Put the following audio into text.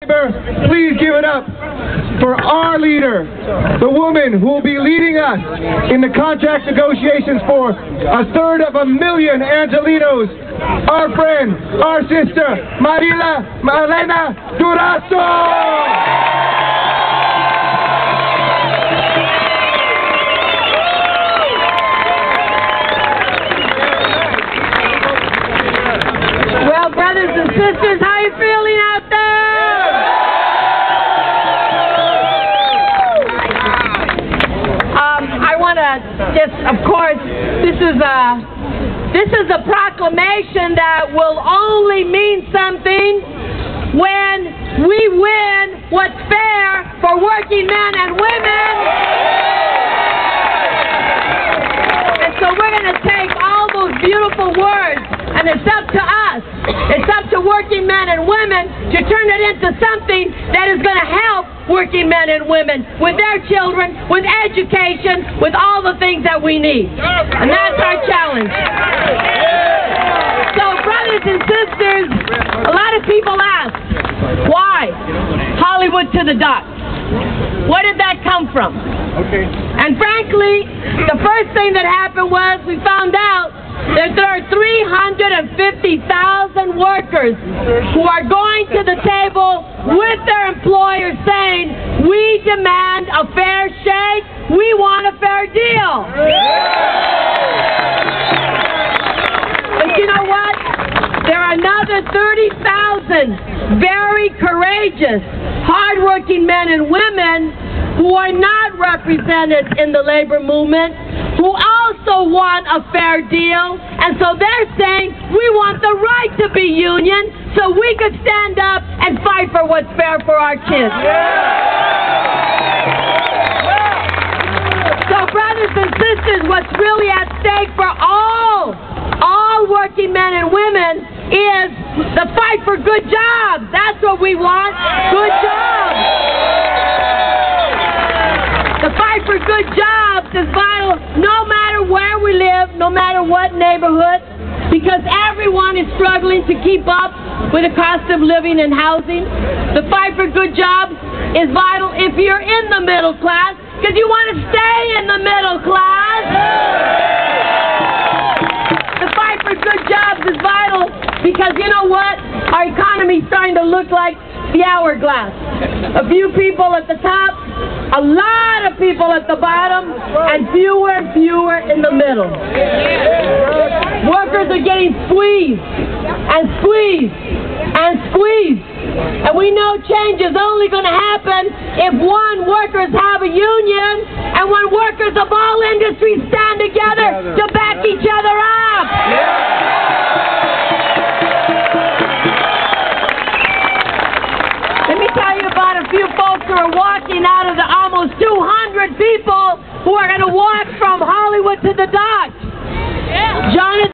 Please give it up for our leader, the woman who will be leading us in the contract negotiations for 1/3 Angelinos, our friend, our sister, Elena Durazo! Well, brothers and sisters, how you feeling out there? I want to just, of course, this is a proclamation that will only mean something when we win what's fair for working men and women. And so we're going to take all those beautiful words, and it's up to us. It's up to working men and women to turn it into something that is going to help working men and women with their children, with education, with all the things that we need. And that's our challenge. So, brothers and sisters, a lot of people ask, why Hollywood to the dock? Where did that come from? And frankly, the first thing that happened was we found out that there are 350,000 workers who are going to the table with their employers saying, we demand a fair shake, we want a fair deal. But you know what? There are another 30,000 very courageous, hardworking men and women who are not represented in the labor movement, who also want a fair deal, and so they're saying, we want the right to be union so we could stand up and fight for what's fair for our kids. So brothers and sisters, what's really at stake for all working men and women is the fight for good jobs. That's what we want, good jobs. The fight for good jobs is vital no matter where we live, no matter what neighborhood, because everyone is struggling to keep up with the cost of living and housing. The fight for good jobs is vital if you're in the middle class, because you want to stay in the middle class. The fight for good jobs is vital because you know what? Our economy is starting to look like the hourglass. A few people at the top, a lot of people at the bottom, and fewer in the middle. Workers are getting squeezed and squeezed and squeezed. And we know change is only going to happen if workers have a union and when workers of all industries stand together to back each other up. Let me tell you about a few folks who are walking out of the almost 200 people who are going to walk from Hollywood to the dock. Jonathan